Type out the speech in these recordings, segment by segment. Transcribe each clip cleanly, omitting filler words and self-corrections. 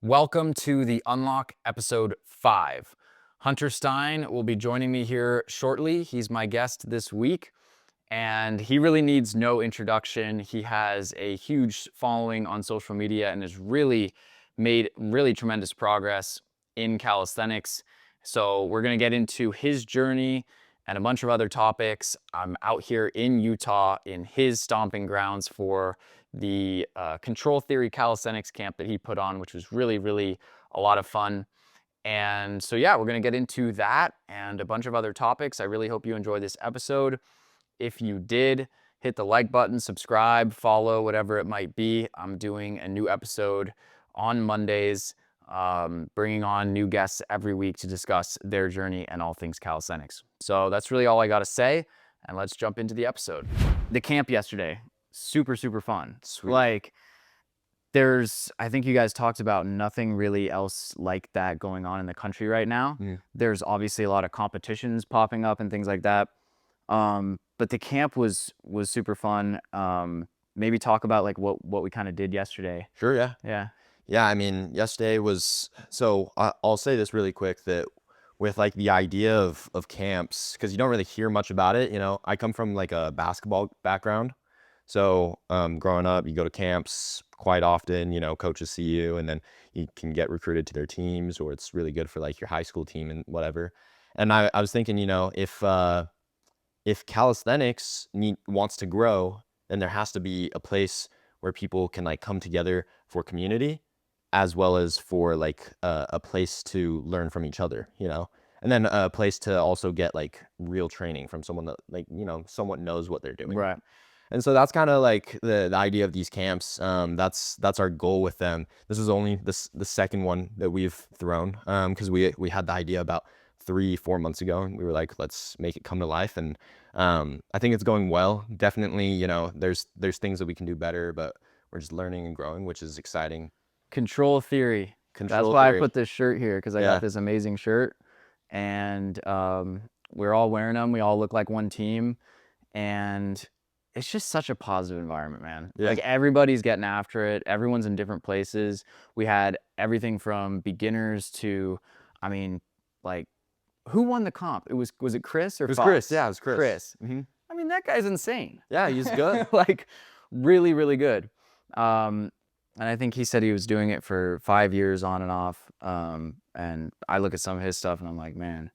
Welcome to the Unlock episode 5. Hunter Stein will be joining me here shortly. He's my guest this week, and he really needs no introduction. He has a huge following on social media and has really made tremendous progress in calisthenics. So we're going to get into his journey and a bunch of other topics. I'm out here in Utah in his stomping grounds for the Control Theory Calisthenics Camp that he put on, which was really a lot of fun. And so, yeah, we're going to get into that and a bunch of other topics. I really hope you enjoyed this episode. If you did, hit the like button, subscribe, follow, whatever it might be. I'm doing a new episode on Mondays, bringing on new guests every week to discuss their journey and all things calisthenics. So that's really all I got to say. And let's jump into the episode. The camp yesterday, super fun. Sweet. Like, I think you guys talked about nothing really else like that going on in the country right now. There's obviously a lot of competitions popping up and things like that. But the camp was super fun. Maybe talk about like what we kind of did yesterday. Sure, yeah. Yeah. I mean, yesterday was, so I'll say this really quick, that with like the idea of camps, because you don't really hear much about it, you know, I come from like a basketball background. So growing up, you go to camps quite often, you know, coaches see you and then you can get recruited to their teams, or it's really good for like your high school team and whatever. And I was thinking, you know, if calisthenics wants to grow, then there has to be a place where people can like come together for community, as well as for like a place to learn from each other, you know, and then a place to also get like real training from someone that, like, you know, someone knows what they're doing. Right. And so that's kind of like the idea of these camps. That's our goal with them. This is only the second one that we've thrown, because we had the idea about 3-4 months ago, and we were like, let's make it come to life. And I think it's going well. Definitely, you know, there's things that we can do better, but we're just learning and growing, which is exciting. Control Theory. That's why I put this shirt here, because I got this amazing shirt, and we're all wearing them. We all look like one team, and it's just such a positive environment, man. Yeah. Like, everybody's getting after it. Everyone's in different places. We had everything from beginners to, I mean, like, who won the comp? Was it Chris or It was Fox? Chris. Yeah, it was Chris. Chris. Mm-hmm. I mean, that guy's insane. Yeah, he's good. Like, really good. And I think he said he was doing it for 5 years on and off. And I look at some of his stuff and I'm like, man,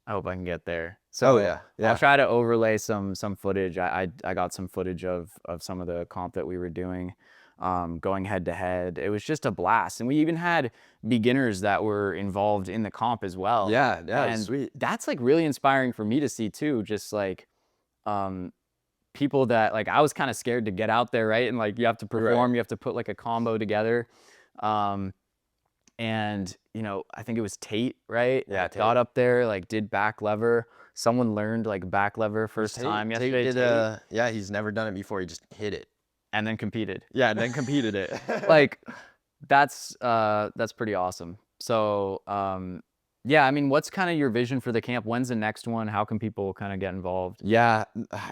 I hope I can get there. So yeah. I'll try to overlay some footage. I got some footage of some of the comp that we were doing, going head to head. It was just a blast. And we even had beginners that were involved in the comp as well. Yeah, and sweet. That's like really inspiring for me to see too. Just like people that, like, I was kind of scared to get out there, right? And like, you have to perform, you have to put like a combo together. And, you know, I think it was Tate, right? Yeah, Tate. Got up there, like, did back lever. Someone learned like back lever first time yesterday. Tate did, he's never done it before. He just hit it and then competed. Yeah, and then competed it. Like, that's pretty awesome. So yeah, I mean, what's kind of your vision for the camp? When's the next one? How can people kind of get involved? Yeah,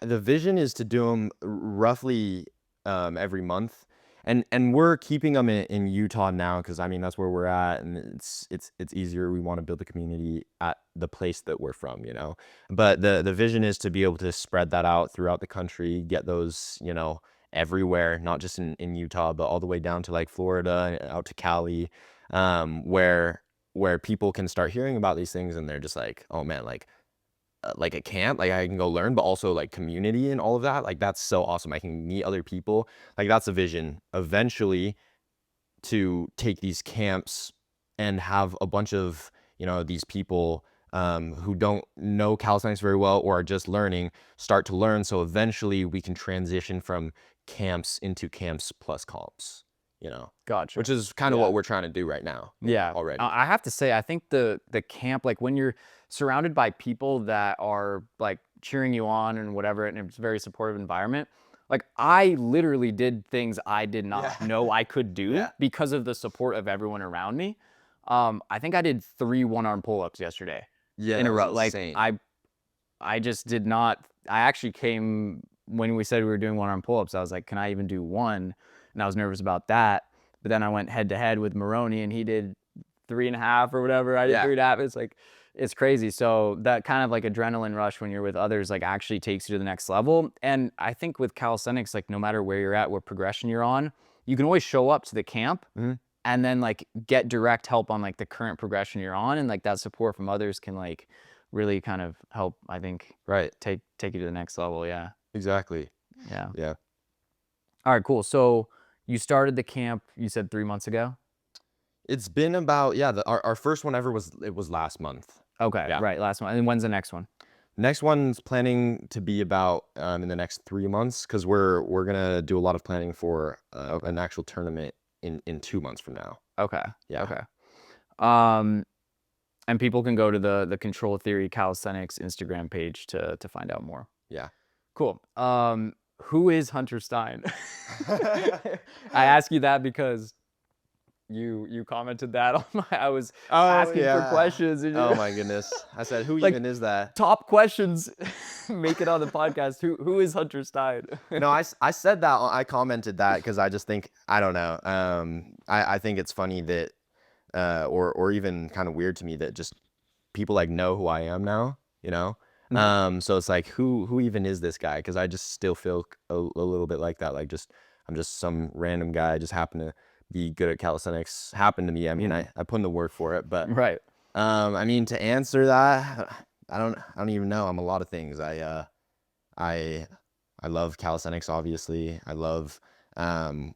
the vision is to do them roughly every month. And we're keeping them in Utah now, because I mean, that's where we're at, and it's easier. We want to build a community at the place that we're from, you know. But the vision is to be able to spread that out throughout the country, get those, you know, everywhere, not just in Utah, but all the way down to like Florida, out to Cali, where people can start hearing about these things and they're just like, oh man, like a camp, like I can go learn, but also like community and all of that. Like, that's so awesome. I can meet other people. Like, that's a vision eventually, to take these camps and have a bunch of, you know, these people who don't know calisthenics very well or are just learning, start to learn. So eventually we can transition from camps into camps plus comps, you know. Gotcha. Which is kind of what we're trying to do right now. Yeah. Already. I have to say, I think the camp, like, when you're surrounded by people that are like cheering you on and whatever, and it's a very supportive environment, like, I literally did things I did not know I could do because of the support of everyone around me. I think I did 3 one-arm pull-ups yesterday in a row. Like, I just did not. I actually came when we said we were doing one-arm pull-ups. I was like, can I even do one? And I was nervous about that. But then I went head to head with Maroney, and he did 3.5 or whatever. I did 3.5. It's like, it's crazy. So that kind of like adrenaline rush when you're with others, like actually takes you to the next level. And I think with calisthenics, like no matter where you're at, what progression you're on, you can always show up to the camp and then like get direct help on like the current progression you're on. And like that support from others can like really kind of help, I think, take you to the next level. Yeah. Exactly. Yeah. Yeah. All right, cool. So you started the camp, you said 3 months ago? It's been about, yeah, our first one ever was last month. Okay, Yeah. right, last one. And when's the next one? Next one's planning to be about in the next 3 months, because we're gonna do a lot of planning for an actual tournament in 2 months from now. Okay. Yeah. Okay. And people can go to the Control Theory Calisthenics Instagram page to find out more. Yeah. Cool. Who is Hunter Stein? I ask you that because you commented that on I was asking for questions. And oh my goodness. I said, who like, even is that? Top questions make it on the podcast. Who is Hunter Stein? No, I said that. I commented that because I just think, I don't know. I think it's funny that, or even kind of weird to me that just people like know who I am now, you know? So it's like, who even is this guy? Because I just still feel a little bit like that. Like I'm just some random guy, just happen to be good at calisthenics. Happened to me. I mean, I put in the work for it, but right. I mean, to answer that, I don't even know. I'm a lot of things. I love calisthenics, obviously. I love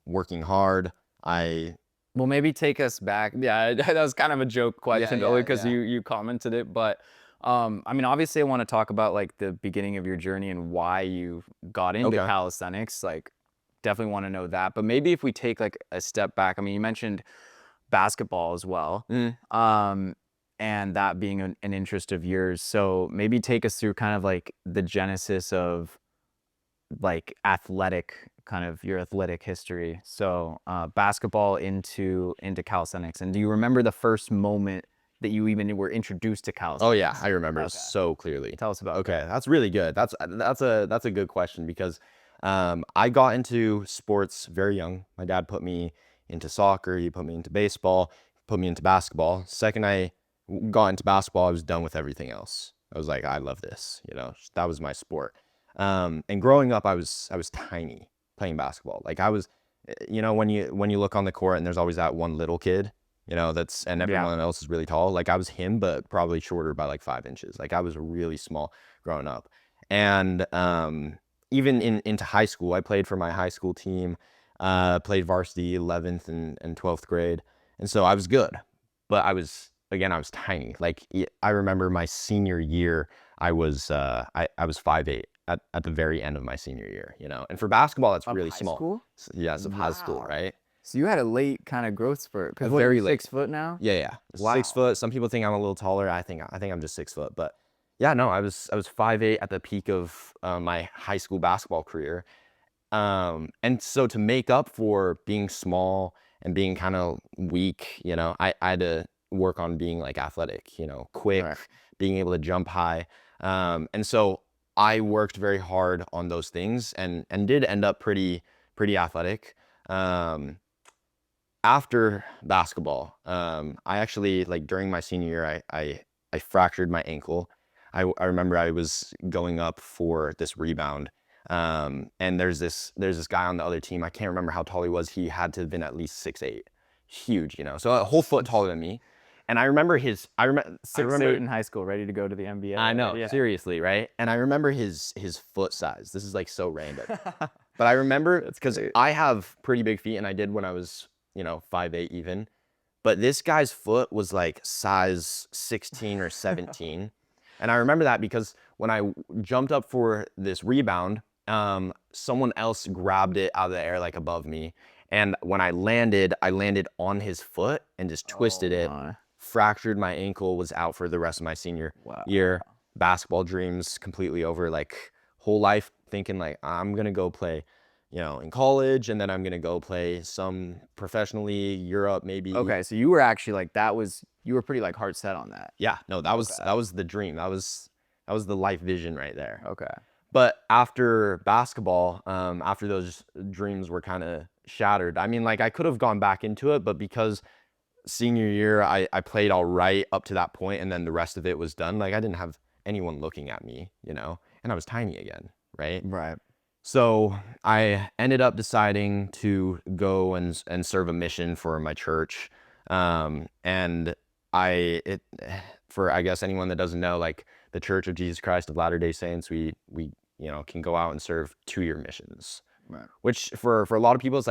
working hard. Well, maybe take us back. Yeah, that was kind of a joke question, only because you commented it. But I mean, obviously, I want to talk about like the beginning of your journey and why you got into calisthenics. Like, definitely want to know that. But maybe if we take like a step back, I mean, you mentioned basketball as well, and that being an interest of yours. So maybe take us through kind of like the genesis of like your athletic history. So basketball into calisthenics. And do you remember the first moment that you even were introduced to calisthenics? Oh yeah, I remember so clearly. Tell us about it. Okay, that's really good. That's a good question, because I got into sports very young. My dad put me into soccer, he put me into baseball, put me into basketball. Second I got into basketball, I was done with everything else. I was like, I love this, you know, that was my sport. And growing up, I was tiny playing basketball. Like I was, you know, when you look on the court and there's always that one little kid, you know, and everyone else is really tall. Like I was him, but probably shorter by like 5 inches. Like I was really small growing up. And even into high school, I played for my high school team, played varsity 11th and 12th grade. And so I was good, but I was tiny. Like I remember my senior year, I was 5'8" at the very end of my senior year, you know. And for basketball, that's really small. School? Yes, of high school, right? So you had a late kind of growth spurt. Because very late. 6 foot now? Yeah. Wow. 6 foot. Some people think I'm a little taller. I think I'm just 6 foot. But yeah, no, I was 5'8" at the peak of my high school basketball career. And so to make up for being small and being kind of weak, you know, I had to work on being like athletic, you know, quick, being able to jump high. And so I worked very hard on those things and did end up pretty athletic. After basketball, I actually, like during my senior year, I fractured my ankle. I remember I was going up for this rebound, and there's this guy on the other team. I can't remember how tall he was. He had to have been at least 6'8", huge, you know, so a whole foot taller than me. And I remember 6'8" in high school, ready to go to the NBA. I know, seriously, right? And I remember his foot size. This is like so random, but I remember because I have pretty big feet, and I did when I was, you know, 5'8" even. But this guy's foot was like size 16 or 17. And I remember that because when I jumped up for this rebound, someone else grabbed it out of the air like above me. And when I landed on his foot and just twisted it, fractured my ankle, was out for the rest of my senior year. Basketball dreams completely over, like whole life thinking like I'm gonna go play, you know, in college, and then I'm gonna go play some professionally, Europe maybe. Okay, so you were actually like you were pretty like hard set on that. Yeah, no, that was the dream. That was the life vision right there. Okay. But after basketball, after those dreams were kind of shattered. I mean, like I could have gone back into it, but because senior year I played all right up to that point, and then the rest of it was done. Like I didn't have anyone looking at me, you know, and I was tiny again, right? Right. So I ended up deciding to go and serve a mission for my church. And for I guess anyone that doesn't know, like the Church of Jesus Christ of Latter-day Saints, we you know can go out and serve 2-year missions. Right. Which for a lot of people it's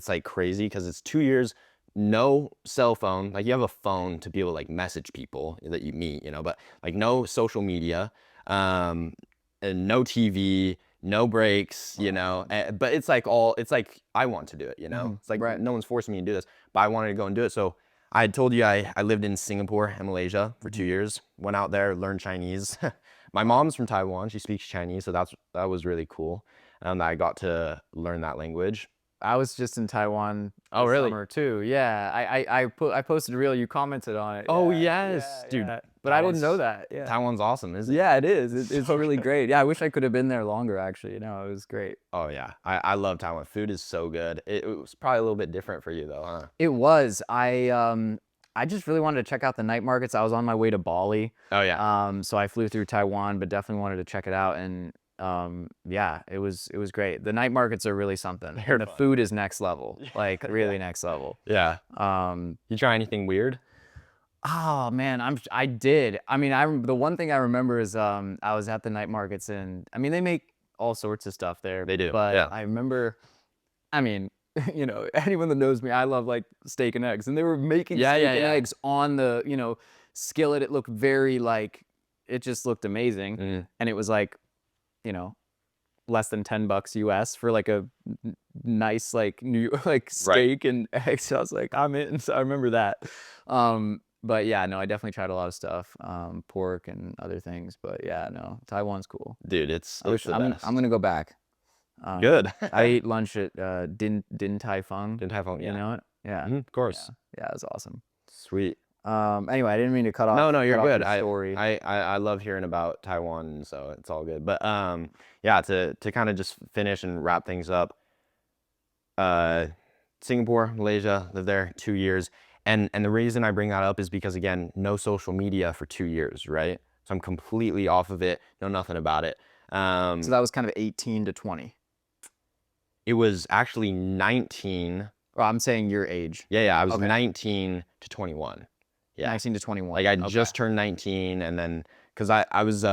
like crazy because it's 2 years, no cell phone. Like you have a phone to be able to like message people that you meet, you know, but like no social media, and no TV, no breaks, you know. But it's like I want to do it, you know. It's like Right. no one's forcing me to do this, but I wanted to go and do it. So I had told you I lived in Singapore and Malaysia for 2 years. Went out there, learned Chinese. My mom's from Taiwan. She speaks Chinese, so that was really cool. That I got to learn that language. I was just in Taiwan Oh, this really? summer too. Yeah, I posted a reel. You commented on it. Oh, Yeah, yes, dude. yeah. But I didn't know that. Yeah. Taiwan's awesome, isn't it? Yeah, it is. It's really great. Yeah, I wish I could have been there longer. Actually, you know, it was great. Oh yeah, I love Taiwan. Food is so good. It was probably a little bit different for you though, huh? It was. I just really wanted to check out the night markets. I was on my way to Bali. Oh yeah. So I flew through Taiwan, but definitely wanted to check it out. And yeah, it was great. The night markets are really something. They're The fun. food is next level, like really next level. Yeah. Um, You try anything weird? oh man, I did. I mean, the one thing I remember is I was at the night markets, and I mean they make all sorts of stuff there. They do, But yeah. I remember, I mean, you know, anyone that knows me, I love like steak and eggs, and they were making Yeah, steak yeah, and yeah. eggs on the, you know, skillet. It looked very like, it just looked amazing, and it was like, you know, less than $10 US for like a nice like new like steak and eggs. So I was like, I'm in. So I remember that. But yeah, no, I definitely tried a lot of stuff, pork and other things. But yeah, no, Taiwan's cool. Dude, it's I wish the I'm best. gonna go back. Good. I ate lunch at Din Tai Fung. Didn't have fun. You Yeah. know it? Yeah. Of course. Yeah, it was awesome. Sweet. Anyway, I didn't mean to cut off. No, you're cut off good. your story. I love hearing about Taiwan, so it's all good. But yeah, to kind of just finish and wrap things up. Singapore, Malaysia, lived there 2 years. And the reason I bring that up is because again, no social media for 2 years, right? So I'm completely off of it, know nothing about it. So that was kind of 18 to 20. It was actually 19. Well, I'm saying your age. Yeah, I was Okay. 19 to 21. Yeah. 19 to 21. Like I Okay. just turned 19, and then because I was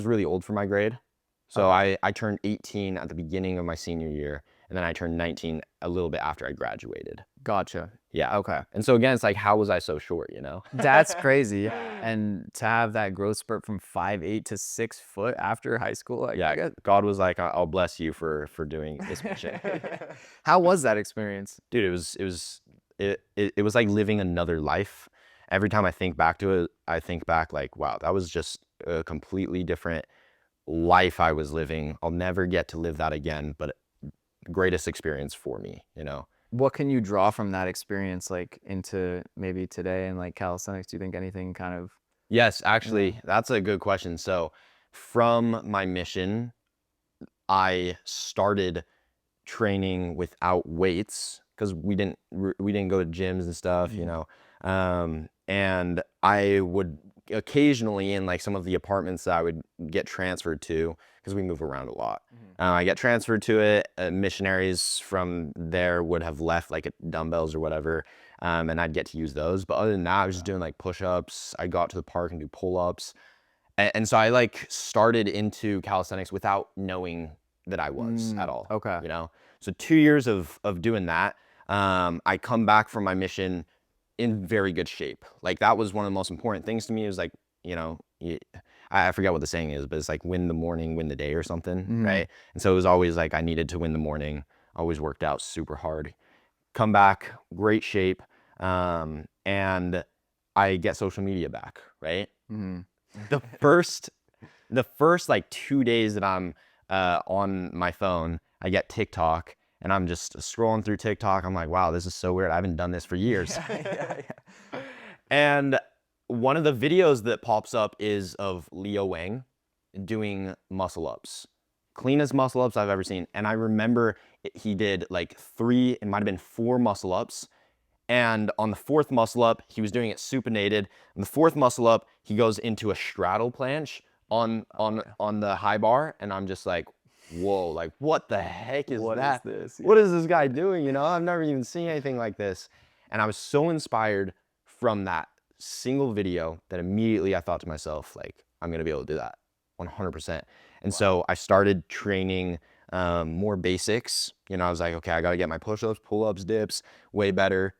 really old for my grade, so I turned 18 at the beginning of my senior year, and then I turned 19 a little bit after I graduated. Gotcha. Yeah. Okay. And so again, it's like, how was I so short? You know? That's crazy. And to have that growth spurt from 5'8" to 6 foot after high school. Like, I Yeah. guess. God was like, I'll bless you for doing this mission. How was that experience? Dude, it was like living another life. Every time I think back to it, I think back like, wow, that was just a completely different life I was living. I'll never get to live that again, but greatest experience for me, you know? What can you draw from that experience, like into maybe today and like calisthenics? Do you think anything kind of? Yes, actually, that's a good question. So from my mission, I started training without weights because we didn't go to gyms and stuff, you know. And I would occasionally in like some of the apartments that I would get transferred to, because we move around a lot. I get transferred to it. Missionaries from there would have left like dumbbells or whatever, and I'd get to use those. But other than that, I was just doing like push-ups. I got to the park and do pull-ups, and so I like started into calisthenics without knowing that I was at all. Okay. You know, so 2 years of doing that. I come back from my mission in very good shape. Like that was one of the most important things to me. It was like, you know, I forget what the saying is, but it's like win the morning, win the day or something, right? And so it was always like I needed to win the morning. Always worked out super hard. Come back, great shape, and I get social media back, right? The first like 2 days that I'm on my phone, I get TikTok. And I'm just scrolling through TikTok. I'm like, wow, this is so weird. I haven't done this for years. And one of the videos that pops up is of Leo Wang doing muscle ups. cleanest muscle ups I've ever seen. And I remember he did like 3, it might have been 4 muscle ups. And on the 4th muscle up, he was doing it supinated. And the 4th muscle up, he goes into a straddle planche on the high bar. And I'm just like, whoa, like what the heck is that? What is this? What is this guy doing? You know, I've never even seen anything like this. And I was so inspired from that single video that immediately I thought to myself, like, I'm gonna be able to do that 100%. And so I started training more basics. You know, I was like, okay, I gotta get my push-ups, pull-ups, dips way better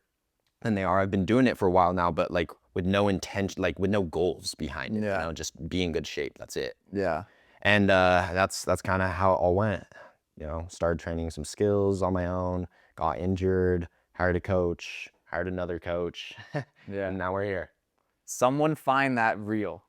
than they are. I've been doing it for a while now, but like with no intention, like with no goals behind it, you know, just be in good shape. That's it. Yeah. And that's kind of how it all went. You know, started training some skills on my own, got injured, hired a coach, hired another coach. Yeah. And now we're here. Someone find that reel.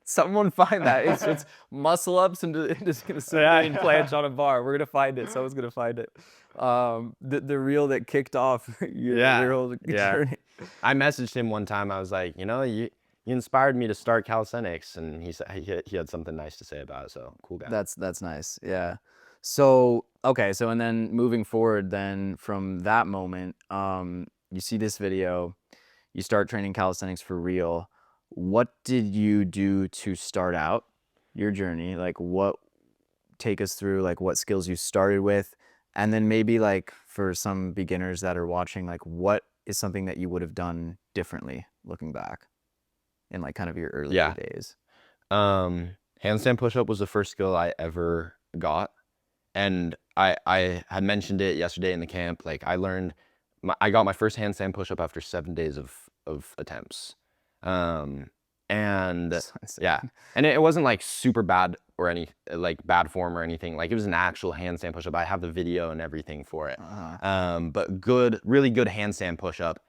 Someone find that. It's muscle ups and just gonna sit and planche on a bar. We're gonna find it. Someone's gonna find it. The reel that kicked off your whole journey. I messaged him one time. I was like, you know, you inspired me to start calisthenics, and he said he had something nice to say about it. So cool guy. That's nice. Yeah. So okay. So and then moving forward, then from that moment, you see this video, you start training calisthenics for real. What did you do to start out your journey? Like take us through like what skills you started with, and then maybe like for some beginners that are watching, like what is something that you would have done differently looking back in like kind of your earlier days? Handstand push-up was the first skill I ever got. And I had mentioned it yesterday in the camp. Like I got my first handstand push-up after 7 days of attempts. And yeah, and it wasn't like super bad or any like bad form or anything. Like it was an actual handstand push-up. I have the video and everything for it. But good, really good handstand push-up.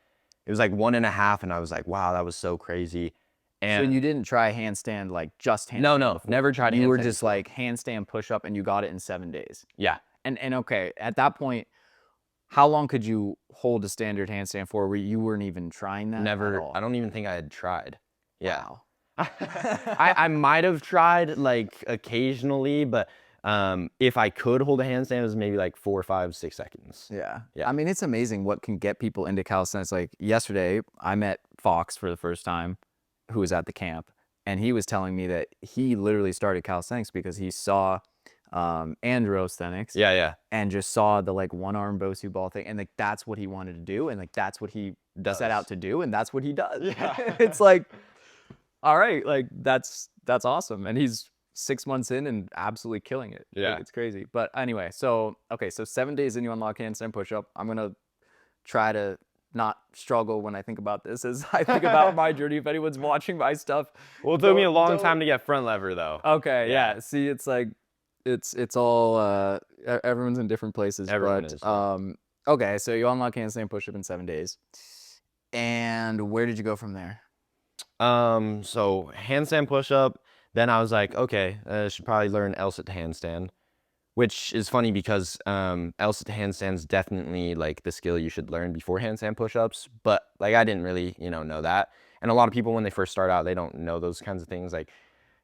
It was like 1.5, and I was like, wow, that was so crazy. And so you didn't try handstand like just handstand? No, never tried handstand. You were just like handstand push-up and you got it in 7 days. Yeah. And okay, at that point, how long could you hold a standard handstand for where you weren't even trying that? Never. At all? I don't even think I had tried. Yeah. Wow. I might have tried like occasionally, but if I could hold a handstand, it was maybe like 4, 5, 6 seconds. Yeah. Yeah. I mean, it's amazing what can get people into calisthenics. Like yesterday, I met Fox for the first time, who was at the camp, and he was telling me that he literally started calisthenics because he saw androsthenics. Yeah. And just saw the like one arm Bosu ball thing, and like that's what he wanted to do, and like that's what he set out to do, and that's what he does. Yeah. It's like, all right, like that's awesome, and he's 6 months in and absolutely killing it. Yeah. Like, it's crazy. But anyway, so okay, so 7 days in, you unlock handstand push-up. I'm gonna try to not struggle when I think about this as I think about my journey. If anyone's watching my stuff, Well, it took me a long time to get front lever though. Okay, yeah. See, it's like it's all everyone's in different places. Everyone but is, yeah. okay, so you unlock handstand push-up in 7 days, and where did you go from there? So handstand push-up. Then I was like, okay, I should probably learn L-sit to handstand, which is funny because L-sit to handstand is definitely like the skill you should learn before handstand push-ups. But like I didn't really, know that. And a lot of people when they first start out, they don't know those kinds of things. Like,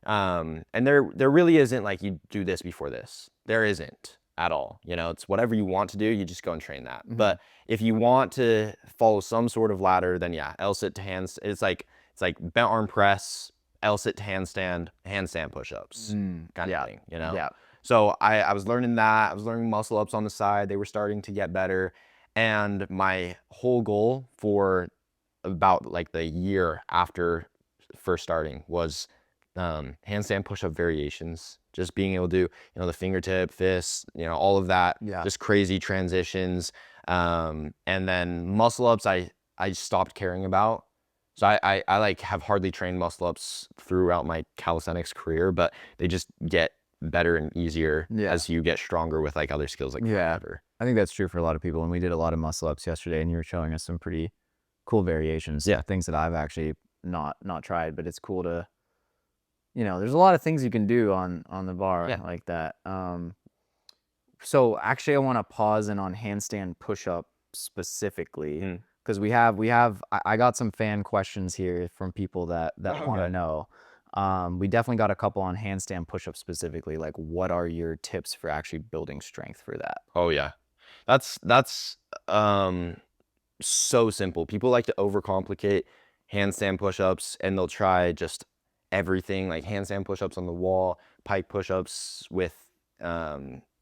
and there really isn't like you do this before this. There isn't at all. It's whatever you want to do. You just go and train that. Mm-hmm. But if you want to follow some sort of ladder, then yeah, L-sit to hands. It's like bent arm press, L-sit to handstand push-ups kind of thing, Yeah. So I was learning that. I was learning muscle ups on the side. They were starting to get better. And my whole goal for about like the year after first starting was handstand push-up variations. Just being able to do, the fingertip, fist, all of that. Yeah. Just crazy transitions. And then muscle ups, I stopped caring about. So I like have hardly trained muscle ups throughout my calisthenics career, but they just get better and easier as you get stronger with like other skills like whatever. I think that's true for a lot of people, and we did a lot of muscle ups yesterday, and you were showing us some pretty cool variations. Yeah. Things that I've actually not tried, but it's cool to, there's a lot of things you can do on the bar like that. So actually I want to pause in on handstand push-up specifically. Because I got some fan questions here from people that want to know. We definitely got a couple on handstand push-ups specifically. Like, what are your tips for actually building strength for that? Oh yeah. That's so simple. People like to overcomplicate handstand push-ups, and they'll try just everything, like handstand push-ups on the wall, pike push-ups with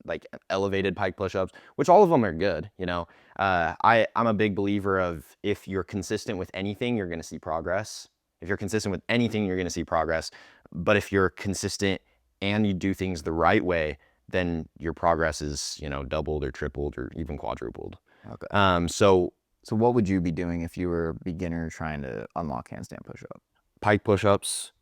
like elevated pike push-ups, which all of them are good, you know. I'm a big believer of, if you're consistent with anything, you're gonna see progress. If you're consistent with anything, you're gonna see progress. But if you're consistent and you do things the right way, then your progress is, you know, doubled or tripled or even quadrupled. Okay. So So what would you be doing if you were a beginner trying to unlock handstand push-up? pike push-ups,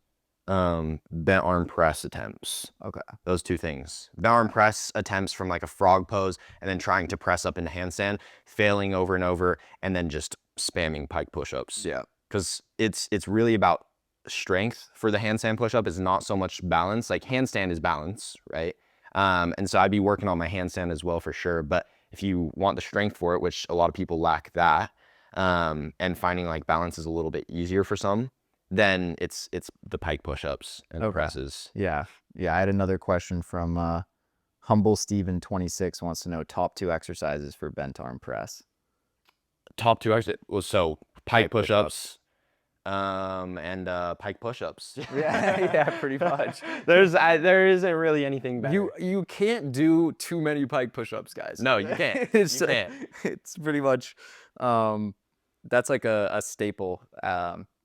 bent arm press attempts. Okay. Those two things. Bent arm press attempts from like a frog pose, and then trying to press up into handstand, failing over and over, and then just spamming pike push-ups. Yeah. Because it's really about strength for the handstand push-up. Is not so much balance. Like handstand is balance, right? And so I'd be working on my handstand as well for sure. But if you want the strength for it, which a lot of people lack that, and finding like balance is a little bit easier for some, then it's the pike push-ups and Okay. presses. Yeah. Yeah. I had another question from Humble Steven 26 wants to know top 2 exercises for bent arm press. Top 2 exit was so pike Pike push-ups, and pike push-ups. Yeah, pretty much. There isn't really anything better. You can't do too many pike push-ups, guys. No, you can't. It's, You can't. it's pretty much that's like a staple,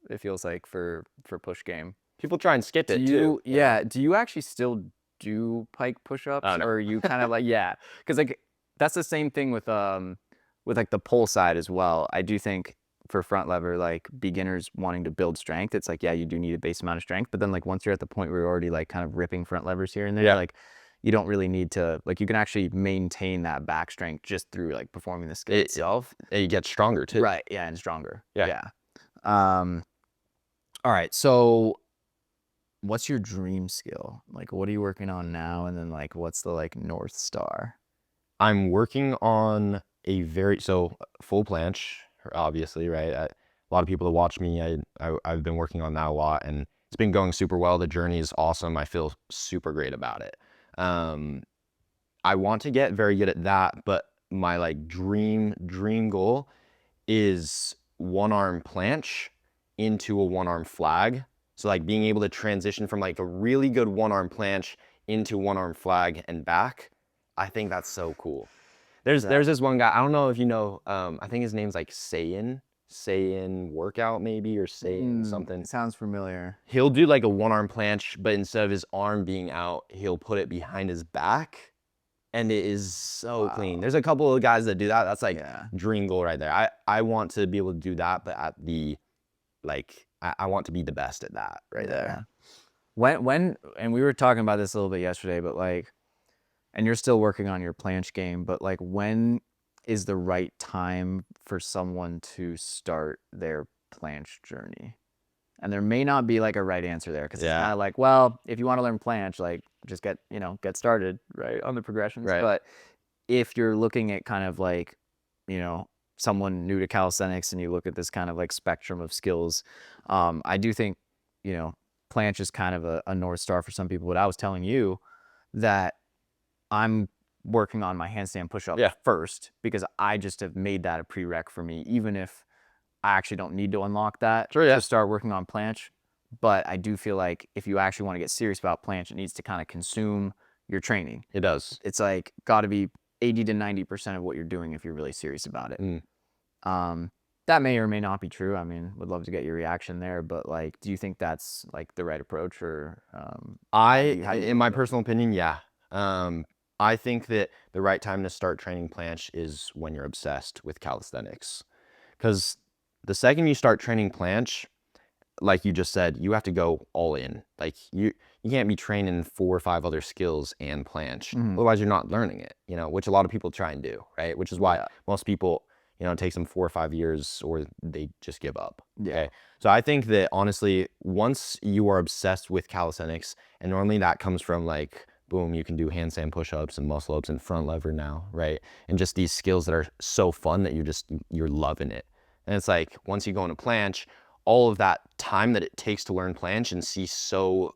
it feels like, for push game. People try and skip it too. Yeah, do you actually still do pike push-ups? Oh, no. Or are you kind of like, yeah, because like that's the same thing with like the pull side as well. I do think for front lever, like beginners wanting to build strength, it's like, yeah, you do need a base amount of strength, but then like once you're at the point where you're already like kind of ripping front levers here and there, Yeah. like you don't really need to, like, you can actually maintain that back strength just through like performing the skill itself. You get stronger too. Right, yeah, and stronger. Yeah. All right, so what's your dream skill? Like, what are you working on now? And then like, what's the like North Star? I'm working on a full planche, obviously, right? A lot of people that watch me, I've been working on that a lot, and it's been going super well. The journey is awesome. I feel super great about it. I want to get very good at that, but my like dream goal is one arm planche into a one arm flag. So like being able to transition from like a really good one arm planche into one arm flag and back. I think that's so cool. There's this one guy, I don't know if you know, I think his name's like Saiyan Workout maybe, or Saiyan something. Sounds familiar. He'll do like a one arm planche, but instead of his arm being out, he'll put it behind his back, and it is so clean. There's a couple of guys that do that. That's like dream goal right there. I want to be able to do that, but at the like, I want to be the best at that right there. When and we were talking about this a little bit yesterday, but like, and you're still working on your planche game, but like, when is the right time for someone to start their planche journey? And there may not be like a right answer there, because it's kind of like, well, if you want to learn planche, like just get started right on the progressions. Right. But if you're looking at kind of like, someone new to calisthenics, and you look at this kind of like spectrum of skills, I do think, planche is kind of a North Star for some people. But I was telling you that I'm working on my handstand push-up first, because I just have made that a prereq for me, even if I actually don't need to unlock that to start working on planche. But I do feel like if you actually want to get serious about planche, it needs to kind of consume your training. It does. It's like got to be 80 to 90% of what you're doing if you're really serious about it. That may or may not be true. I mean, would love to get your reaction there, but like, do you think that's like the right approach? Or in my personal opinion, yeah. I think that the right time to start training planche is when you're obsessed with calisthenics, because the second you start training planche, like you just said, you have to go all in. Like you can't be training 4 or 5 other skills and planche. Otherwise you're not learning it, which a lot of people try and do, right? Which is why most people, it takes them 4 or 5 years, or they just give up. Okay. So I think that honestly, once you are obsessed with calisthenics, and normally that comes from like, boom, you can do handstand push-ups and muscle ups and front lever now, right? And just these skills that are so fun that you're loving it. And it's like, once you go into planche, all of that time that it takes to learn planche and see so,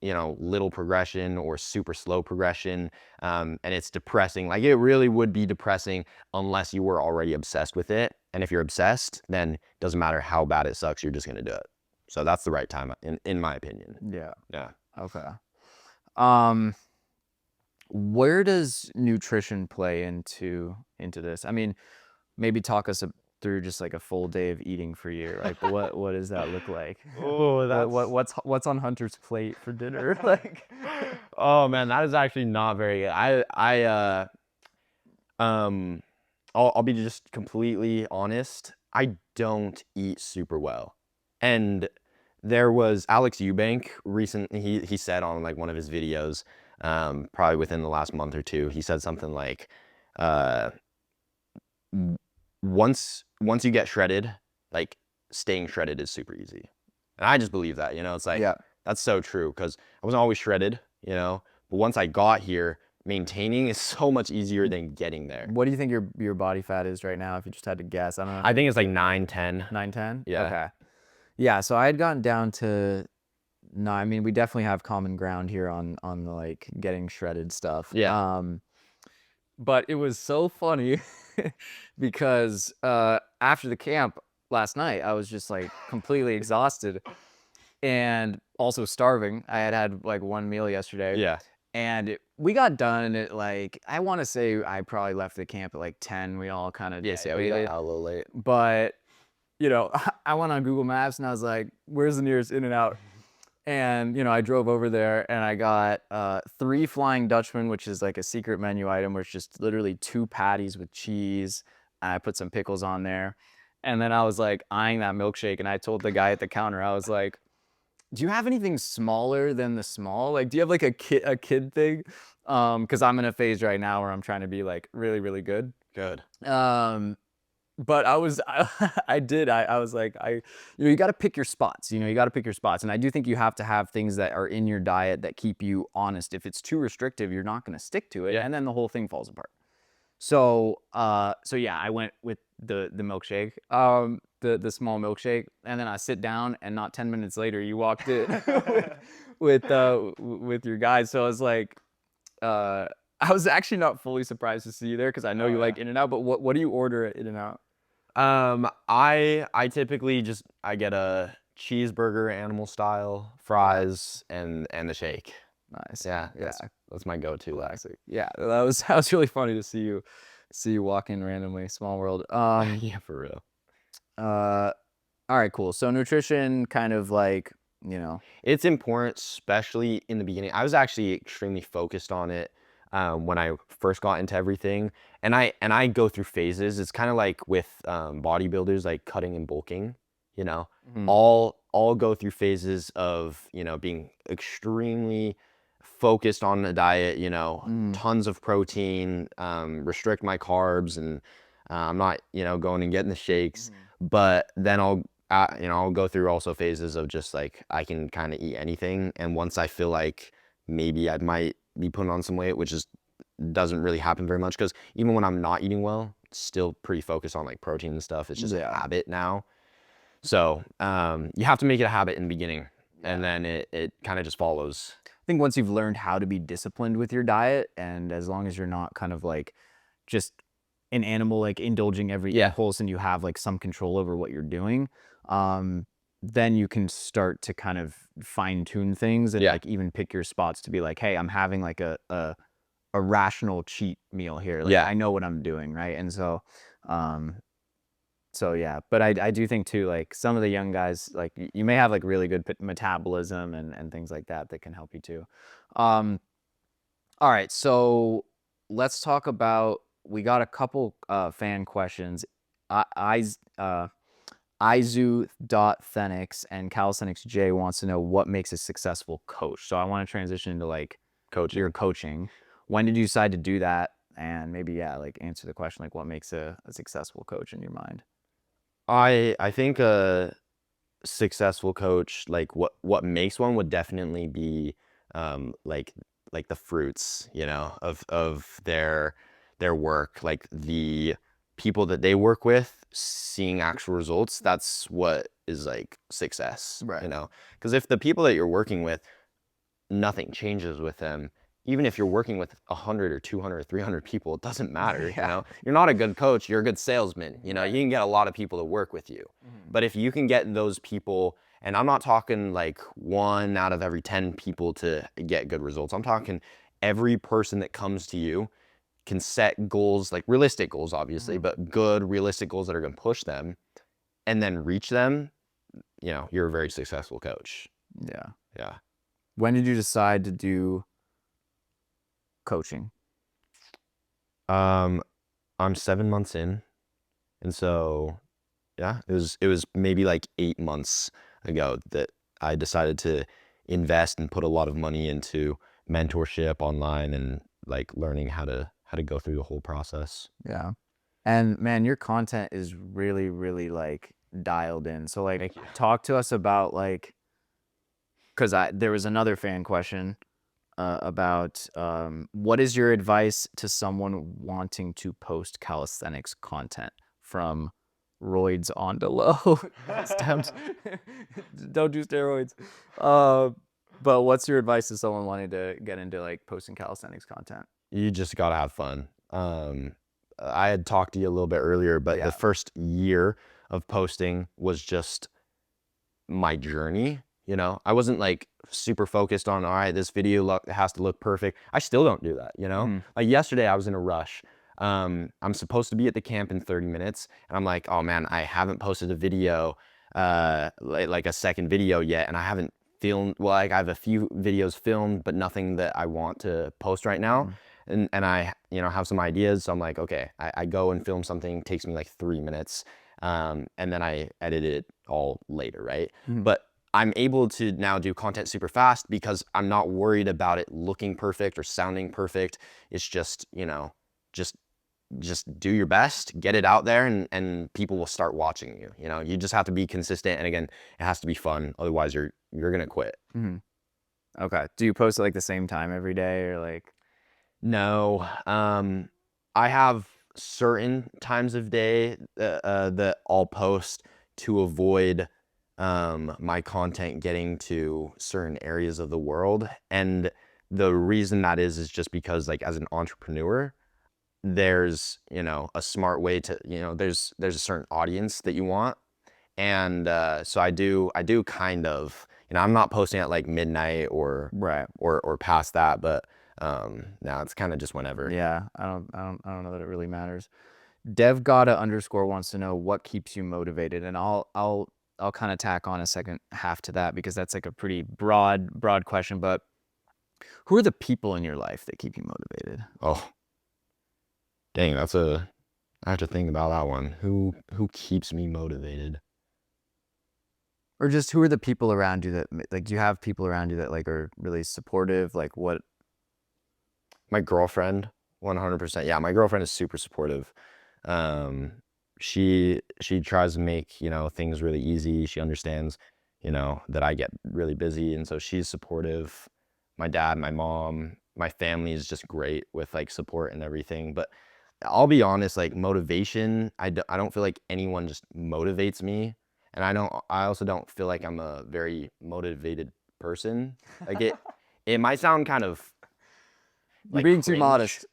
little progression or super slow progression. And it's depressing. Like, it really would be depressing unless you were already obsessed with it. And if you're obsessed, then it doesn't matter how bad it sucks, you're just going to do it. So that's the right time, in my opinion. Yeah. Yeah. Okay. Where does nutrition play into this? I mean, maybe talk us through just like a full day of eating for you. Like, what does that look like? Oh, that's What's on Hunter's plate for dinner? Like, oh man, that is actually not very good. I'll be just completely honest. I don't eat super well. And there was Alex Eubank recently, he said on like one of his videos, probably within the last month or two, he said something like, once you get shredded, like staying shredded is super easy. And I just believe that, it's like, yeah. that's so true, because I wasn't always shredded, but once I got here, maintaining is so much easier than getting there. What do you think your body fat is right now, if you just had to guess? I don't know. I think it's like 9-10. 9-10? Yeah. Okay. Yeah, so I had gotten down to, no, I mean, we definitely have common ground here on the like getting shredded stuff. Yeah. But it was so funny because after the camp last night, I was just like completely exhausted and also starving. I had like one meal yesterday. Yeah. And we got done at like, I want to say I probably left the camp at like 10. We all kind of we got out a little late. But, I went on Google Maps and I was like, where's the nearest In-N-Out? And, I drove over there and I got 3 Flying Dutchman, which is like a secret menu item where it's just literally 2 patties with cheese. And I put some pickles on there. And then I was like eyeing that milkshake and I told the guy at the counter, I was like, do you have anything smaller than the small? Like, do you have like a kid thing? Because I'm in a phase right now where I'm trying to be like really, really good. Good. But I was like, you got to pick your spots, you got to pick your spots. And I do think you have to have things that are in your diet that keep you honest. If it's too restrictive, you're not going to stick to it. Yeah. And then the whole thing falls apart. So yeah, I went with the milkshake, the small milkshake. And then I sit down and not 10 minutes later, you walked in with your guys. So I was like, I was actually not fully surprised to see you there because I know you like In-N-Out, but what do you order at In-N-Out? I typically I get a cheeseburger, animal style, fries, and the shake. Nice. Yeah. That's my go-to. Classic. Yeah, that was really funny to see you walk in randomly. Small world. Yeah, for real. All right, cool. So nutrition kind of like, it's important, especially in the beginning. I was actually extremely focused on it when I first got into everything, and I go through phases. It's kind of like with bodybuilders, like cutting and bulking. All go through phases of being extremely focused on the diet. Tons of protein, restrict my carbs, and I'm not going and getting the shakes. But then I'll go through also phases of just like I can kind of eat anything, and once I feel like maybe I might be putting on some weight, which doesn't really happen very much, because even when I'm not eating well, still pretty focused on like protein and stuff. It's just a habit now. So you have to make it a habit in the beginning, and then it kind of just follows. I think once you've learned how to be disciplined with your diet, and as long as you're not kind of like just an animal like indulging every impulse, and you have like some control over what you're doing, then you can start to kind of fine tune things and like even pick your spots to be like, hey, I'm having like a rational cheat meal here. Like, I know what I'm doing, right? And so yeah, but I do think too, like some of the young guys, like you may have like really good metabolism and things like that can help you too. All right, so let's talk about, we got a couple fan questions. Izu.Thenix and Calisthenics J wants to know what makes a successful coach. So I want to transition into like your coaching. When did you decide to do that? And maybe, like answer the question, like what makes a successful coach in your mind? I think a successful coach, like what makes one would definitely be like the fruits, of their work, like the people that they work with, seeing actual results. That's what is like success, Right. you know? Because if the people that you're working with, nothing changes with them, even if you're working with 100 or 200 or 300 people, it doesn't matter, you know? You're not a good coach, you're a good salesman, you know? You can get a lot of people to work with you. But if you can get those people, and I'm not talking like 1 out of every 10 people to get good results. I'm talking every person that comes to you can set goals, like realistic goals, obviously, but good, realistic goals that are going to push them and then reach them, you know, you're a very successful coach. Yeah. Yeah. When did you decide to do coaching? I'm 7 months in. And so, yeah, it was maybe like 8 months ago that I decided to invest and put a lot of money into mentorship online and like learning how to go through the whole process. Yeah. And man, your content is really, really like dialed in. So like Thank you. talk to us about like, because there was another fan question about what is your advice to someone wanting to post calisthenics content from roids on to low? Don't do steroids. But what's your advice to someone wanting to get into like posting calisthenics content? You just gotta have fun. I had talked to you a little bit earlier, but Yeah. the first year of posting was just my journey. You know, I wasn't like super focused on, all right, this video has to look perfect. I still don't do that, you know? Like yesterday I was in a rush. I'm supposed to be at the camp in 30 minutes and I'm like, oh man, I haven't posted a video, like a second video yet. And I haven't filmed, well, like I have a few videos filmed, but nothing that I want to post right now. And I, you know, have some ideas. So I'm like, okay, I go and film something, takes me like 3 minutes. And then I edit it all later, right? But I'm able to now do content super fast because I'm not worried about it looking perfect or sounding perfect. It's just, you know, just do your best, get it out there, and people will start watching you. You know, you just have to be consistent, and again, it has to be fun. Otherwise, you're gonna quit. Okay. Do you post at like the same time every day or like? No, I have certain times of day that I'll post to avoid my content getting to certain areas of the world. And the reason that is just because like as an entrepreneur, there's, you know, a smart way to, you know, there's a certain audience that you want. And so I do kind of, you know, I'm not posting at like midnight or Right. or past that, but now it's kind of just whenever. Yeah, I don't know that it really matters. DevGotta_ wants to know what keeps you motivated, and I'll kind of tack on a second half to that because that's like a pretty broad question. But who are the people in your life that keep you motivated? Oh, dang, I have to think about that one. Who keeps me motivated? Or just who are the people around you that like, do you have people around you that like are really supportive? Like what? My girlfriend, 100%. Yeah, my girlfriend is super supportive. She tries to make, you know, things really easy. She understands, you know, that I get really busy, and so she's supportive. My dad, my mom, my family is just great with like support and everything. But I'll be honest, like motivation, I don't feel like anyone just motivates me, and I also don't feel like I'm a very motivated person. Like it might sound kind of You're like being too cringe. modest.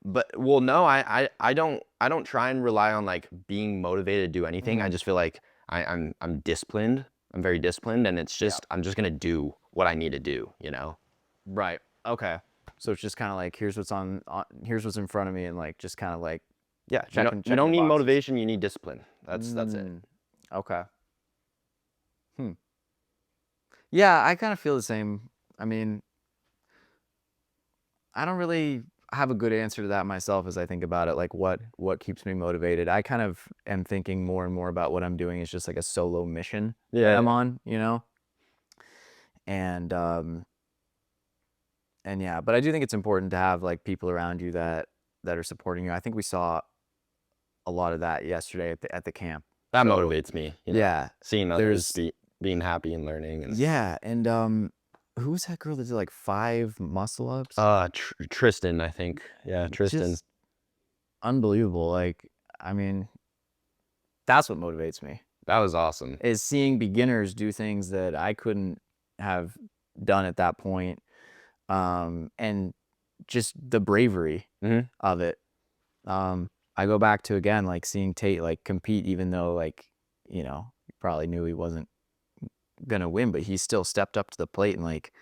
But well, no, I don't try and rely on like being motivated to do anything. I just feel like I'm disciplined. I'm very disciplined, and it's just I'm just gonna do what I need to do, you know? Right. Okay. So it's just kind of like here's what's here's what's in front of me, and like just kind of like Yeah, checking. you don't the need boxes. motivation, you need discipline. That's it. Okay. Yeah, I kind of feel the same. I mean, I don't really have a good answer to that myself as I think about it. Like what keeps me motivated? I kind of am thinking more and more about what I'm doing is just like a solo mission that I'm on, you know? And yeah, but I do think it's important to have like people around you that are supporting you. I think we saw a lot of that yesterday at the camp. That So, motivates me, you know? yeah. Seeing others being happy and learning. And Yeah, and who was that girl that did like 5 muscle ups? Tristan, I think. Yeah, Tristan. Just unbelievable. Like, I mean, that's what motivates me. That was awesome. is seeing beginners do things that I couldn't have done at that point. And just the bravery Mhm. of it. I go back to, again, like seeing Tate like compete, even though like, you know, he probably knew he wasn't gonna win, but he still stepped up to the plate and like,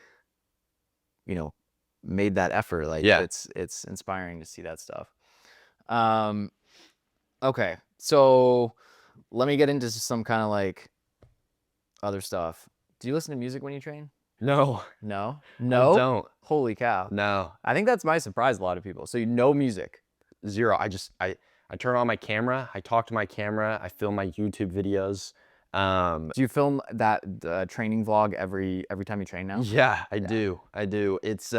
you know, made that effort. Like Yeah. it's inspiring to see that stuff. Okay, so let me get into some kind of like other stuff. Do you listen to music when you train? No, No? I No? don't. Holy cow. No, I think that's my surprise, a lot of people. So you know music. 0. I turn on my camera, I talk to my camera, I film my YouTube videos. Do you film that training vlog every time you train now? Yeah, I do. It's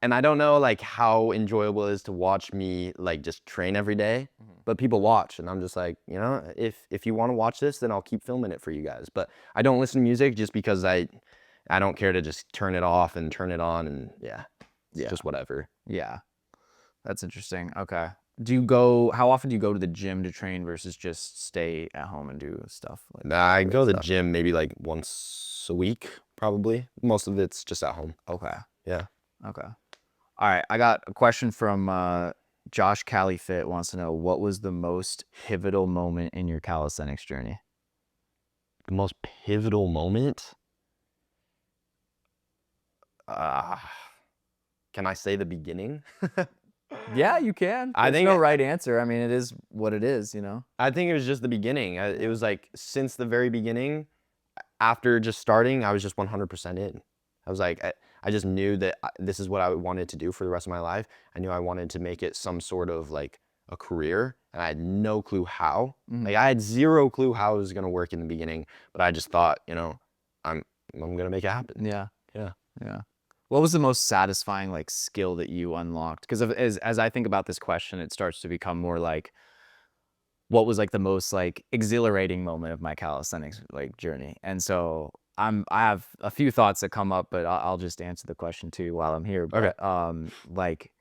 and I don't know like how enjoyable it is to watch me like just train every day, but people watch and I'm just like, you know, if you want to watch this, then I'll keep filming it for you guys. But I don't listen to music just because I don't care to just turn it off and turn it on and it's just whatever. Yeah. That's interesting. Okay. How often do you go to the gym to train versus just stay at home and do stuff? Like Nah, I go to the stuff? gym maybe like once a week, probably. Most of it's just at home. Okay. Yeah. Okay. All right. I got a question from Josh Califit wants to know, what was the most pivotal moment in your calisthenics journey? The most pivotal moment? Can I say the beginning? Yeah, you can. I There's think no right answer. I mean, it is what it is, you know? I think it was just the beginning. It was like since the very beginning, after just starting, I was just 100% in. I was like, I just knew that this is what I wanted to do for the rest of my life. I knew I wanted to make it some sort of like a career, and I had no clue how. Like I had 0 clue how it was gonna work in the beginning, but I just thought, you know, I'm gonna make it happen. Yeah. Yeah. Yeah. What was the most satisfying like skill that you unlocked? Because as I think about this question, it starts to become more like, what was like the most like exhilarating moment of my calisthenics like journey? And so I have a few thoughts that come up, but I'll just answer the question too while I'm here. Okay. But like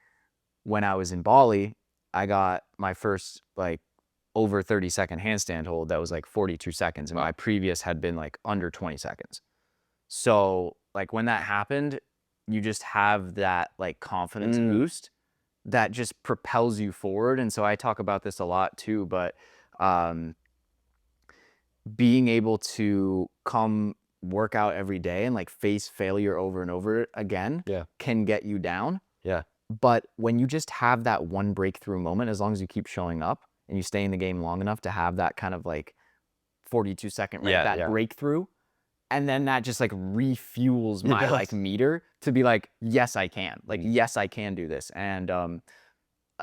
when I was in Bali, I got my first like over 30-second handstand hold that was like 42 seconds, and Wow. my previous had been like under 20 seconds. So like when that happened, you just have that like confidence boost that just propels you forward. And so I talk about this a lot too, but being able to come work out every day and like face failure over and over again can get you down. Yeah. But when you just have that one breakthrough moment, as long as you keep showing up and you stay in the game long enough to have that kind of like 42-second breakthrough, and then that just like refuels my like meter to be like, yes, I can. Like, yes, I can do this. And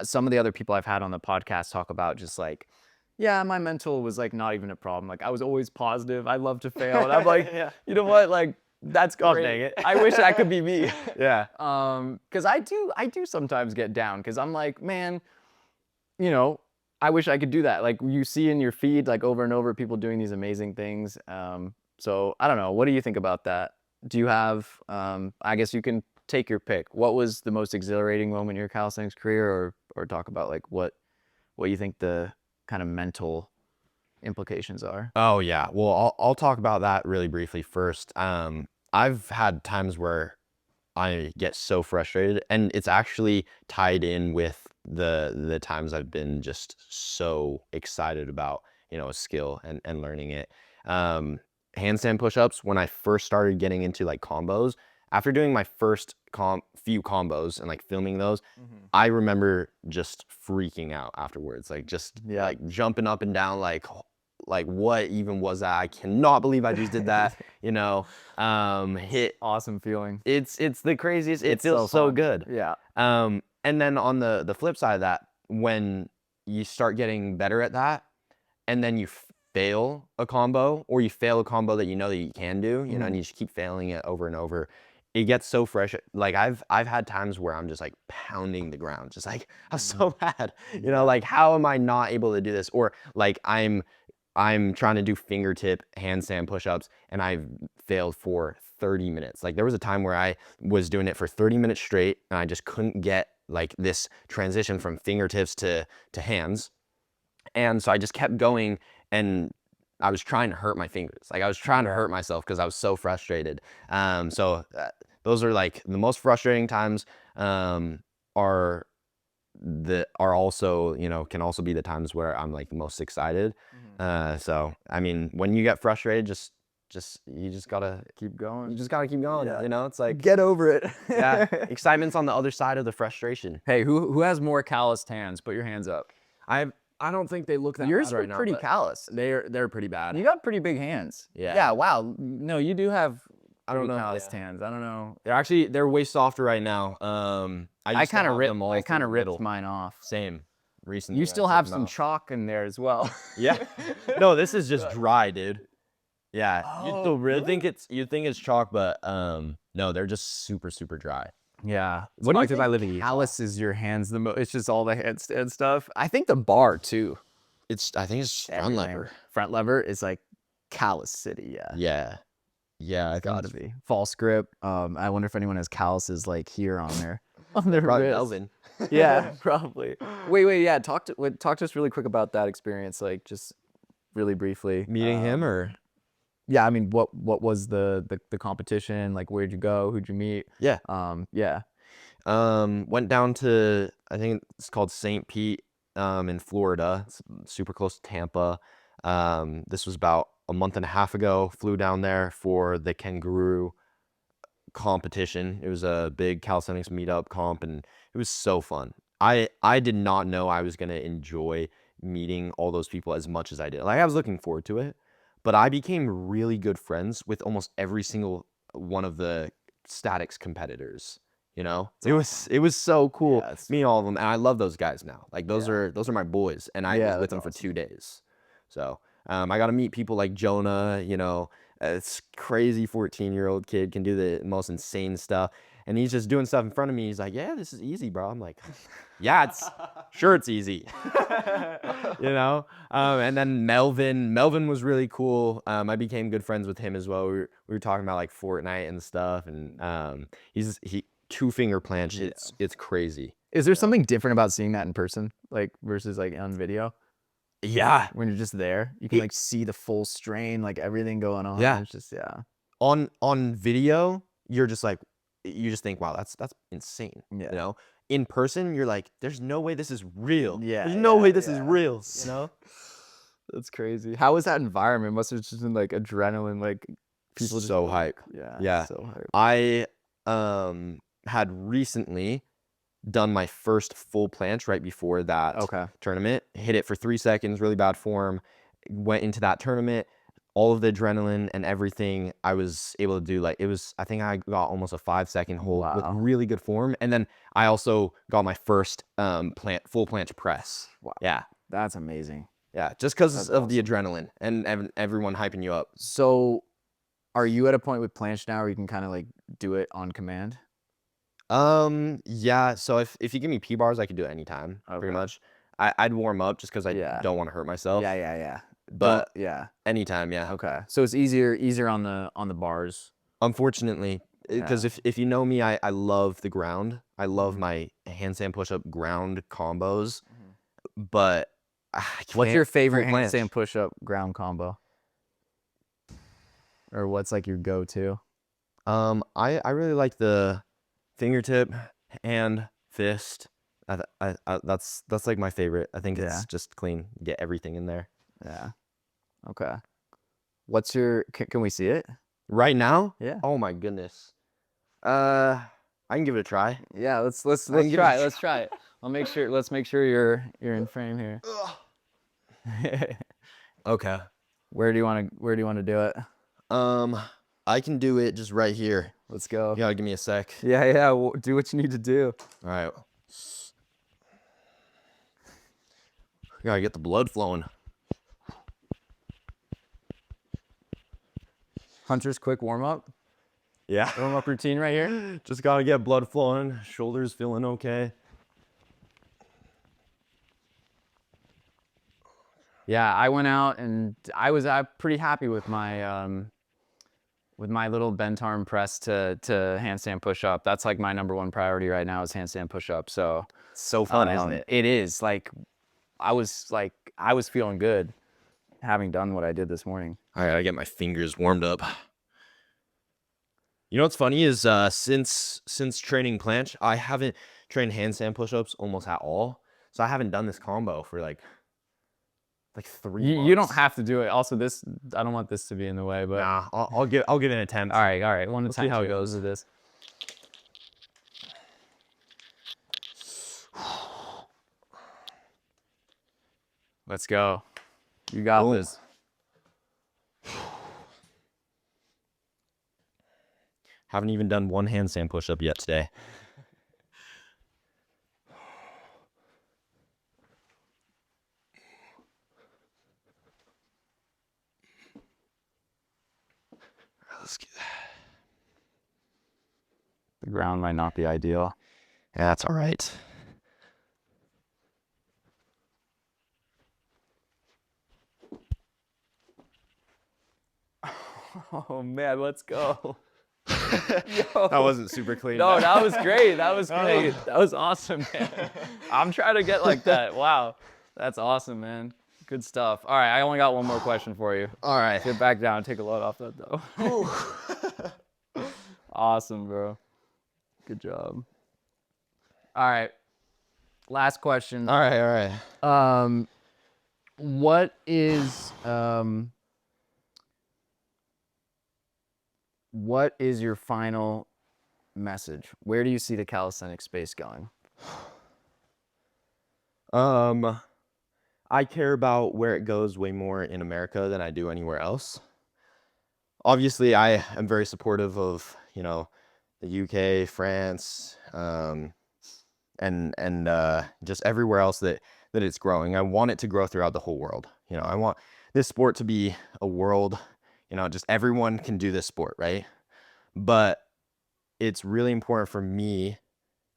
some of the other people I've had on the podcast talk about just like, yeah, my mental was like not even a problem. Like I was always positive. I love to fail. And I'm like, you know what? Like that's great. Dang it. I wish that could be me. Yeah. Cause I do sometimes get down cause I'm like, man, you know, I wish I could do that. Like you see in your feed, like over and over, people doing these amazing things. So I don't know. What do you think about that? Do you have, I guess you can take your pick. What was the most exhilarating moment in your calisthenics career, or talk about like what you think the kind of mental implications are? Oh yeah. Well, I'll talk about that really briefly first. I've had times where I get so frustrated, and it's actually tied in with the times I've been just so excited about, you know, a skill and learning it. Handstand push-ups, when I first started getting into like combos, after doing my first few combos and like filming those, I remember just freaking out afterwards, like just like jumping up and down, like what even was that? I cannot believe I just did that. You know, Awesome feeling. It's the craziest. It It's feels so so fun. good. Yeah. And then on the flip side of that, when you start getting better at that, and then you fail a combo, or you fail a combo that you know that you can do, you know, and you just keep failing it over and over, it gets so fresh. Like I've had times where I'm just like pounding the ground, just like I'm so mad, you know, like how am I not able to do this? Or like I'm trying to do fingertip handstand push-ups and I've failed for 30 minutes. Like there was a time where I was doing it for 30 minutes straight and I just couldn't get like this transition from fingertips to hands. And so I just kept going, and I was trying to hurt my fingers. Like I was trying to hurt myself because I was so frustrated. Those are like the most frustrating times. Are also, you know, can also be the times where I'm like the most excited. So I mean, when you get frustrated, you just gotta Keep going. you just gotta keep going. Yeah. You know, it's like Get over it. yeah, excitement's on the other side of the frustration. Hey, who has more calloused hands? Put your hands up. I don't think they look that Yours bad are right now. pretty but callous. They're pretty bad. You got pretty big hands. Yeah. Yeah. Wow. No, you do have. I don't know. Calloused hands. I don't know. They're way softer right now. I kind of ripped mine off. Same. Recently. You still have some chalk in there as well. Yeah. No, this is just dry, dude. Yeah. Oh, really? You think it's chalk, but no, they're just super, super dry. Yeah. What do you think calluses your hands the most? It's just all the handstand stuff. I think the bar too. I think it's front Everything. lever. Front lever is like callus city. Yeah. Yeah. Yeah, I Gotta be. False grip. I wonder if anyone has calluses like here on their wrist. Melvin. Yeah, probably. Wait. Yeah. Talk to us really quick about that experience. Like just really briefly. Meeting him or? Yeah. I mean, what was the competition? Like, where'd you go? Who'd you meet? Yeah. Yeah. Went down to, I think it's called St. Pete, in Florida. It's super close to Tampa. This was about a month and a half ago. Flew down there for the kangaroo competition. It was a big calisthenics meetup comp, and it was so fun. I did not know I was gonna enjoy meeting all those people as much as I did. Like I was looking forward to it, but I became really good friends with almost every single one of the statics competitors. You know, it was so cool. Yeah, meeting all of them, and I love those guys now. Like those are my boys, and I was with them for 2 days. So I got to meet people like Jonah. You know, this crazy 14-year-old kid can do the most insane stuff, and he's just doing stuff in front of me. He's like, "Yeah, this is easy, bro." I'm like, "Yeah, it's easy." You know. And then Melvin was really cool. I became good friends with him as well. We were talking about like Fortnite and stuff, and he 2-finger planche. It's crazy. Is there something different about seeing that in person, like versus like on video? Yeah. When you're just there, you can like see the full strain, like everything going on. Yeah. It's just On video, you're just like, you just think, wow, that's insane. Yeah. You know, in person, you're like, there's no way this is real. Yeah. There's no way this is real. You know. That's crazy. How was that environment? Must have just been like adrenaline, like people just so hype. Yeah. Yeah. So hype. I had recently done my first full planche right before that tournament. Hit it for 3 seconds, really bad form. Went into that tournament, all of the adrenaline and everything I was able to do. Like I think I got almost a 5-second hold with really good form. And then I also got my first full planche press. Wow. Yeah. That's amazing. Yeah. Just because of the adrenaline and everyone hyping you up. So are you at a point with planche now where you can kind of like do it on command? Yeah, so if you give me P bars, I could do it anytime, pretty much. I'd warm up just because I don't want to hurt myself. Yeah. But yeah, anytime, yeah. okay. So it's easier on the bars. Unfortunately, because if you know me, I love the ground. I love my handstand push-up ground combos, but what's your favorite handstand push-up ground combo? Or what's like your go-to? I really like the fingertip, hand, fist. That's like my favorite. I think it's just clean. Get everything in there. Yeah. Okay. What's your? Can we see it right now? Yeah. Oh my goodness. I can give it a try. Yeah. Let's try it. Let's try it. Let's make sure you're in frame here. Okay. Where do you want to do it? I can do it just right here. Let's go. You gotta give me a sec. Yeah. Well, do what you need to do. All right. Gotta get the blood flowing. Hunter's quick warm up. Yeah. Warm up routine right here. Just gotta get blood flowing. Shoulders feeling okay. Yeah, I went out and I was pretty happy with my little bent arm press to handstand push up. That's like my #1 priority right now is handstand push up. So fun, isn't it? It is. Like I was feeling good. having done what I did this morning. I gotta get my fingers warmed up. You know what's funny is since training planche, I haven't trained handstand push-ups almost at all. So I haven't done this combo for like 3 months. You don't have to do it. Also, I don't want this to be in the way, but Nah, I'll give it an attempt. all right. One at a time. See how it goes with this. Let's go. You got this. Haven't even done one handstand push-up yet today. Let's get... The ground might not be ideal. Yeah, that's all right. Oh man, let's go. That wasn't super clean. No, that was great. That was great. That was awesome, man. I'm trying to get like that. Wow. That's awesome, man. Good stuff. All right, I only got one more question for you. All right. Get back down. Take a load off that, though. Awesome, bro. Good job. All right. Last question. All right. What is your final message? Where do you see the calisthenics space going? I care about where it goes way more in America than I do anywhere else. Obviously, I am very supportive of, the UK, France, and just everywhere else that it's growing. I want it to grow throughout the whole world. I want this sport to be a world, just everyone can do this sport, right? But it's really important for me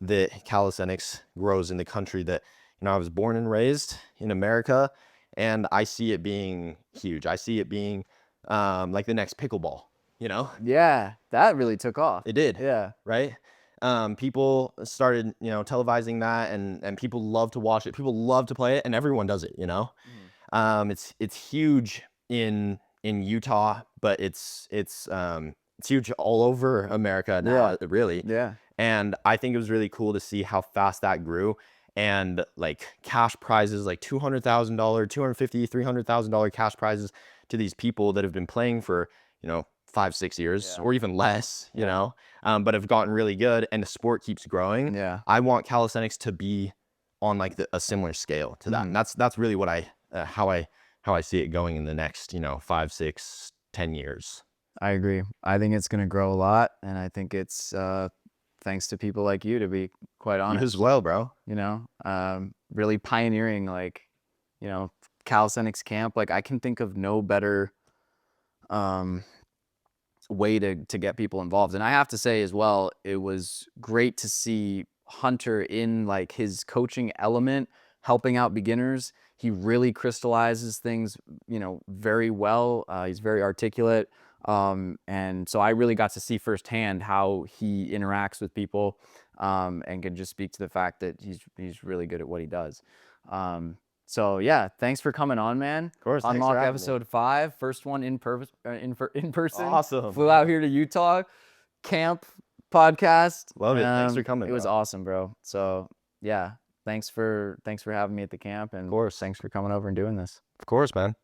that calisthenics grows in the country that, I was born and raised in America, and I see it being huge. I see it being like the next pickleball, Yeah, that really took off. It did. Yeah. Right? People started, televising that, and people love to watch it. People love to play it, and everyone does it, It's huge in Utah, but it's huge all over America now, really. Yeah. And I think it was really cool to see how fast that grew, and like cash prizes, like $200,000, $250,000, $300,000 cash prizes to these people that have been playing for, 5-6 years or even less, but have gotten really good, and the sport keeps growing. Yeah. I want calisthenics to be on like a similar scale to that. And that's really what how I see it going in the next, 5, 6, 10 years. I agree. I think it's going to grow a lot, and I think it's thanks to people like you, to be quite honest. You as well, bro. Really pioneering, like, calisthenics camp. Like, I can think of no better way to get people involved. And I have to say as well, it was great to see Hunter in like his coaching element, helping out beginners. He really crystallizes things, very well. He's very articulate. And so I really got to see firsthand how he interacts with people, and can just speak to the fact that he's really good at what he does. So yeah, thanks for coming on, man. Of course. Unlock episode 5, first one in person. Awesome. Flew out here to Utah, camp podcast. Love it. Thanks for coming. It was awesome, bro. So yeah, thanks for having me at the camp, and of course, thanks for coming over and doing this. Of course, man.